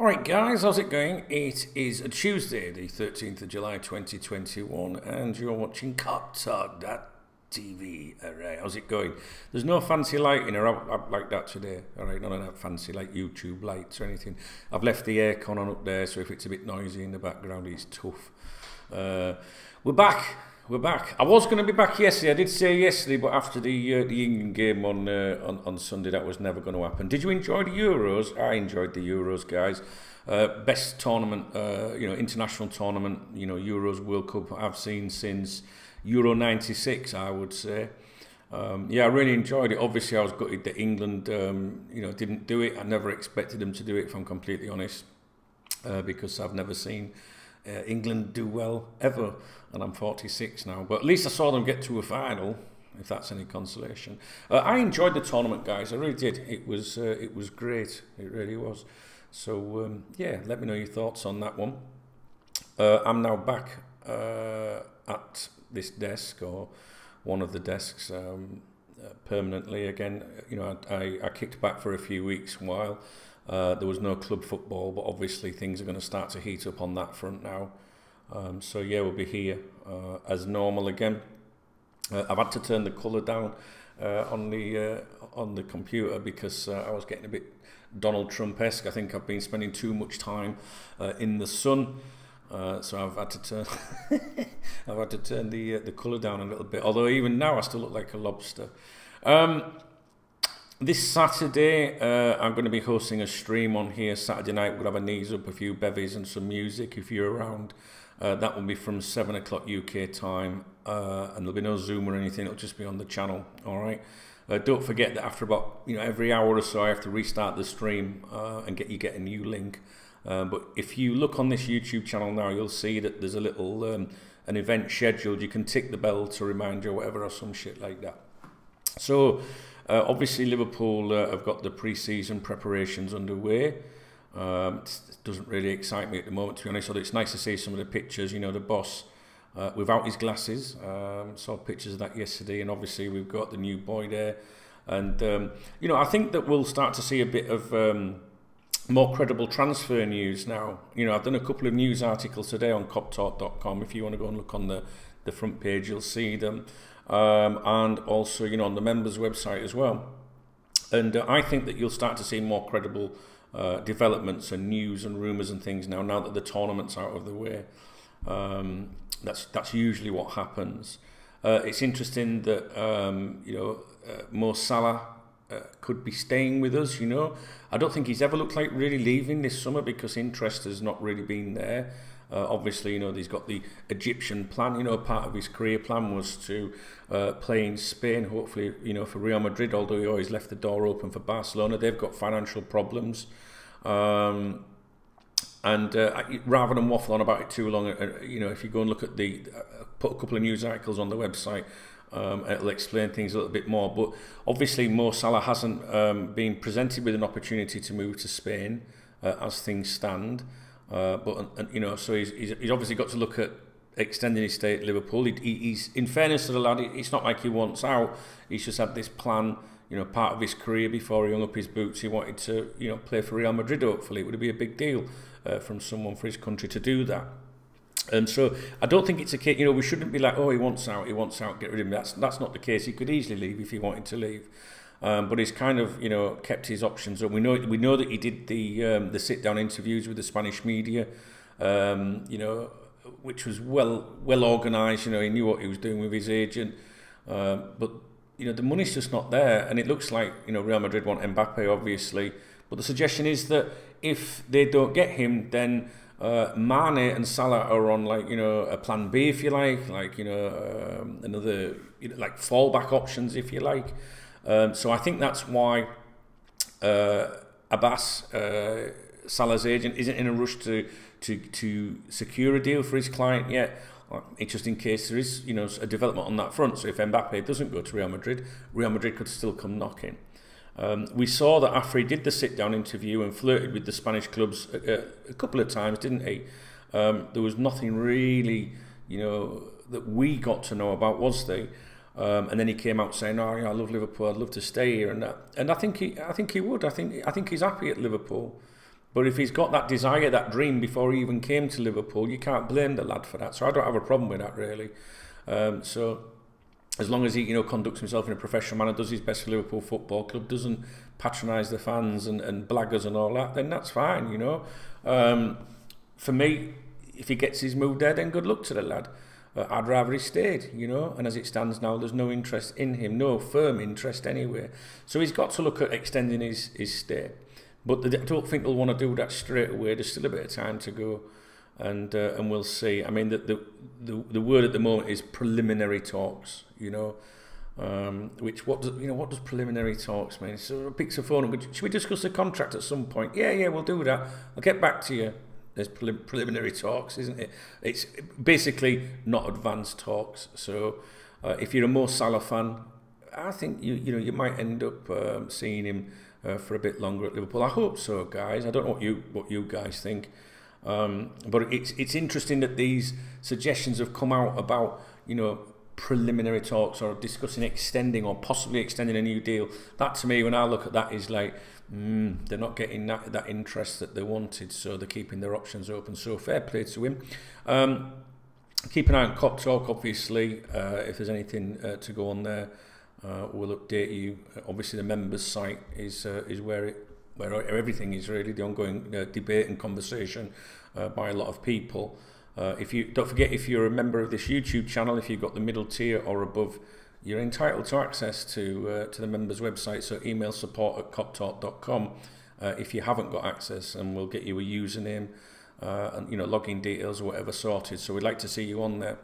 Alright guys, how's it going? It is a Tuesday, the 13th of July 2021, and you're watching KopTalk.tv. Alright, how's it going? There's no fancy lighting or up like that today. Alright, none of that fancy like YouTube lights or anything. I've left the aircon on up there, so if it's a bit noisy in the background, it's tough. We're back. I was going to be back yesterday. I did say yesterday, but after the England game on Sunday, that was never going to happen. Did you enjoy the Euros? I enjoyed the Euros, guys. Best tournament, international tournament, Euros World Cup I've seen since Euro '96, I would say. Yeah, I really enjoyed it. Obviously, I was gutted that England, didn't do it. I never expected them to do it, if I'm completely honest, because I've never seen England do well ever, and I'm 46 now, but at least I saw them get to a final, if that's any consolation. I enjoyed the tournament, guys. I really did. It was great. It really was. So yeah, let me know your thoughts on that one. I'm now back at this desk, or one of the desks, permanently again. I kicked back for a few weeks while there was no club football, but obviously things are going to start to heat up on that front now. So yeah, we'll be here as normal again. I've had to turn the colour down on the computer because I was getting a bit Donald Trump-esque. I think I've been spending too much time in the sun, so I've had to turn the colour down a little bit. Although even now I still look like a lobster. This Saturday, I'm going to be hosting a stream on here. Saturday night, we'll have a knees up, a few bevies and some music if you're around. That will be from 7 o'clock UK time, and there'll be no Zoom or anything. It'll just be on the channel, all right? Don't forget that after about every hour or so, I have to restart the stream and get a new link. But if you look on this YouTube channel now, you'll see that there's a little an event scheduled. You can tick the bell to remind you or whatever, or some shit like that. So obviously Liverpool have got the pre-season preparations underway. It doesn't really excite me at the moment, to be honest, although it's nice to see some of the pictures. The boss without his glasses, saw pictures of that yesterday, and obviously we've got the new boy there, and I think that we'll start to see a bit of more credible transfer news now. I've done a couple of news articles today on KopTalk.com. If you want to go and look on the front page, you'll see them. And also, on the members' website as well. And I think that you'll start to see more credible developments and news and rumours and things now that the tournament's out of the way. That's usually what happens. It's interesting that Mo Salah could be staying with us. I don't think he's ever looked like really leaving this summer because interest has not really been there. Obviously, he's got the Egyptian plan. Part of his career plan was to play in Spain, hopefully, for Real Madrid, although he always left the door open for Barcelona. They've got financial problems. And rather than waffle on about it too long, if you go and look at put a couple of news articles on the website, it'll explain things a little bit more. But obviously, Mo Salah hasn't been presented with an opportunity to move to Spain as things stand. So he's obviously got to look at extending his stay at Liverpool. He's in fairness to the lad, it's not like he wants out. He's just had this plan, part of his career before he hung up his boots. He wanted to, play for Real Madrid. Hopefully, it would be a big deal from someone for his country to do that. And so I don't think it's a case. We shouldn't be like, oh, he wants out, get rid of him. That's not the case. He could easily leave if he wanted to leave. But he's kind of, kept his options up. We know that he did the sit-down interviews with the Spanish media, which was well organised. He knew what he was doing with his agent. But the money's just not there, and it looks like Real Madrid want Mbappe, obviously. But the suggestion is that if they don't get him, then Mane and Salah are on a plan B, if you like another fallback options, if you like. So I think that's why Abbas, Salah's agent, isn't in a rush to secure a deal for his client yet. It's just in case there is a development on that front. So if Mbappe doesn't go to Real Madrid could still come knocking. We saw that after he did the sit-down interview and flirted with the Spanish clubs a couple of times, didn't he? There was nothing really that we got to know about, was there? And then he came out saying, "Oh, I love Liverpool. I'd love to stay here," and that. And I think he would. I think he's happy at Liverpool. But if he's got that desire, that dream before he even came to Liverpool, you can't blame the lad for that. So I don't have a problem with that, really. So as long as he, conducts himself in a professional manner, does his best for Liverpool Football Club, doesn't patronise the fans and blaggers and all that, then that's fine, For me, if he gets his move there, then good luck to the lad. I'd rather he stayed, and as it stands now, there's no interest in him, no firm interest anyway. So he's got to look at extending his stay. But I don't think they'll want to do that straight away. There's still a bit of time to go, and we'll see. I mean, the word at the moment is preliminary talks, which what does preliminary talks mean? So picks a phone up. Should we discuss the contract at some point? Yeah, we'll do that. I'll get back to you. There's preliminary talks, isn't it? It's basically not advanced talks. So if you're a Mo Salah fan, I think you might end up seeing him for a bit longer at Liverpool. I hope so, guys. I don't know what you guys think, but it's interesting that these suggestions have come out about preliminary talks or discussing extending or possibly extending a new deal. That to me, when I look at that, is like they're not getting that interest that they wanted, so they're keeping their options open. So fair play to him. Keep an eye on KopTalk, obviously. If there's anything to go on there, we'll update you. Obviously, the members site is where everything is really, the ongoing debate and conversation by a lot of people. Don't forget, if you're a member of this YouTube channel, if you've got the middle tier or above, you're entitled to access to the members website. So email support@koptalk.com if you haven't got access, and we'll get you a username and login details or whatever sorted. So we'd like to see you on there.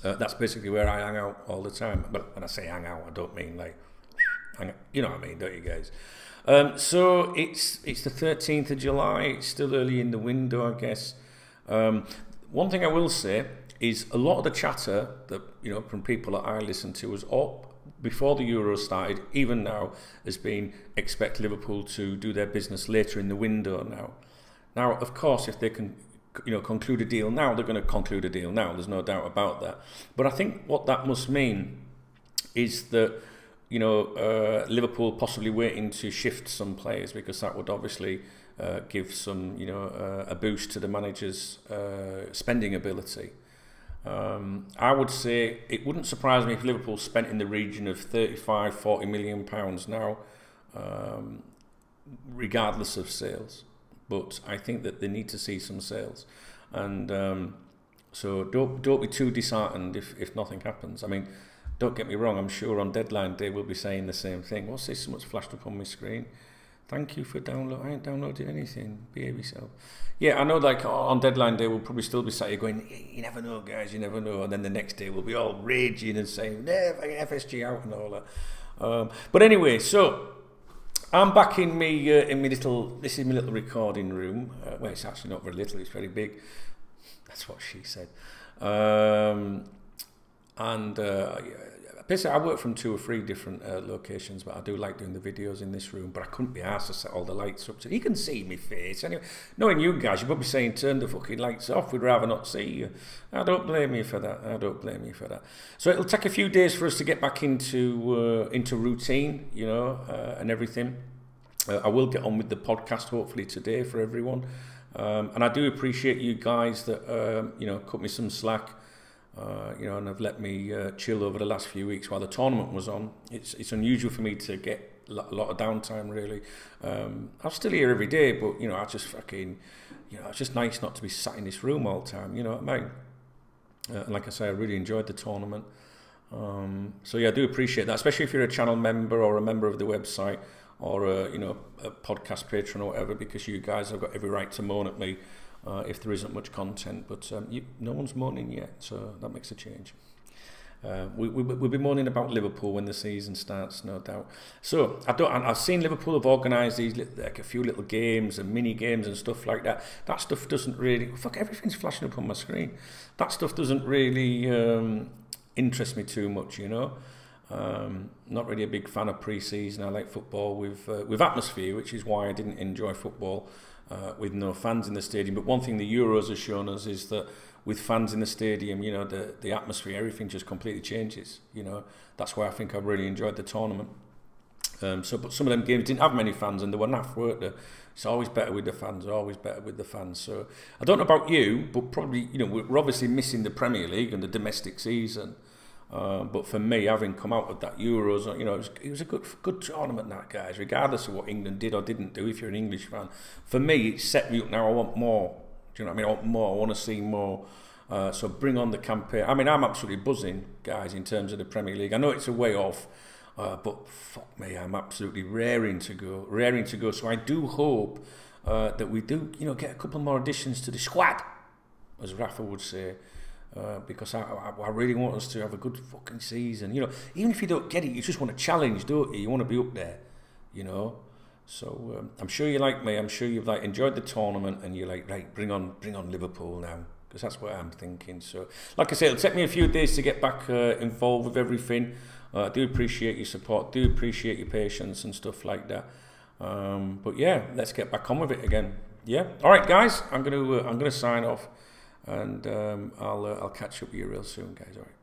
That's basically where I hang out all the time. But when I say hang out, I don't mean like hang out, you know what I mean, don't you guys? So it's the 13th of July. It's still early in the window, I guess. One thing I will say is a lot of the chatter that from people that I listen to was up before the Euros started, even now, has been expect Liverpool to do their business later in the window now. Now, of course, if they can conclude a deal now, they're going to conclude a deal now. There's no doubt about that. But I think what that must mean is that Liverpool possibly waiting to shift some players, because that would obviously give some a boost to the manager's spending ability. I would say it wouldn't surprise me if Liverpool spent in the region of 35-40 million pounds now, regardless of sales. But I think that they need to see some sales, and so don't be too disheartened if nothing happens. I mean, don't get me wrong, I'm sure on deadline day we'll be saying the same thing. What's this? What's flashed up on my screen? Thank you for download. I ain't downloaded anything. Behave yourself. Yeah, I know, like on deadline day we'll probably still be sat here going, you never know, guys, you never know. And then the next day we'll be all raging and saying, never get FSG out and all that. But anyway, so I'm back in me this is my little recording room. Well, it's actually not very little, it's very big. That's what she said. Basically, I work from 2 or 3 different locations, but I do like doing the videos in this room. But I couldn't be asked to set all the lights up so you can see my face. Anyway, knowing you guys, you're probably saying, turn the fucking lights off. We'd rather not see you. I don't blame you for that. I don't blame you for that. So it'll take a few days for us to get back into routine, and everything. I will get on with the podcast hopefully today for everyone. And I do appreciate you guys that cut me some slack. And have let me chill over the last few weeks while the tournament was on. It's unusual for me to get a lot of downtime, really. I'm still here every day, but I just fucking, it's just nice not to be sat in this room all the time. You know what I mean? And like I say, I really enjoyed the tournament. So yeah, I do appreciate that, especially if you're a channel member or a member of the website or a podcast patron or whatever, because you guys have got every right to moan at me if there isn't much content, but no one's moaning yet, so that makes a change. We'll be moaning about Liverpool when the season starts, no doubt. So I've seen Liverpool have organised these like a few little games and mini games and stuff like that. That stuff doesn't really everything's flashing up on my screen. That stuff doesn't really interest me too much, Not really a big fan of pre-season. I like football with atmosphere, which is why I didn't enjoy football with no fans in the stadium. But one thing the Euros has shown us is that with fans in the stadium, the atmosphere, everything just completely changes. That's why I think I've really enjoyed the tournament. But some of them games didn't have many fans, and they were naff, weren't they? It's always better with the fans. Always better with the fans. So I don't know about you, but probably we're obviously missing the Premier League and the domestic season. But for me, having come out of that Euros, it was a good tournament, that, guys. Regardless of what England did or didn't do, if you're an English fan, for me, it set me up. Now I want more. Do you know what I mean? I want more. I want to see more. So bring on the campaign. I mean, I'm absolutely buzzing, guys, in terms of the Premier League. I know it's a way off. But fuck me, I'm absolutely raring to go. So I do hope that we do, get a couple more additions to the squad, as Rafa would say, because I really want us to have a good fucking season. Even if you don't get it, you just want to challenge, don't you? You want to be up there, So I'm sure you like me. I'm sure you've enjoyed the tournament, and you're like, right, bring on Liverpool now. Because that's what I'm thinking. So, like I said, it'll take me a few days to get back involved with everything. I do appreciate your support, do appreciate your patience and stuff like that. But yeah, let's get back on with it again. Yeah. All right, guys. I'm gonna sign off, and I'll catch up with you real soon, guys. All right.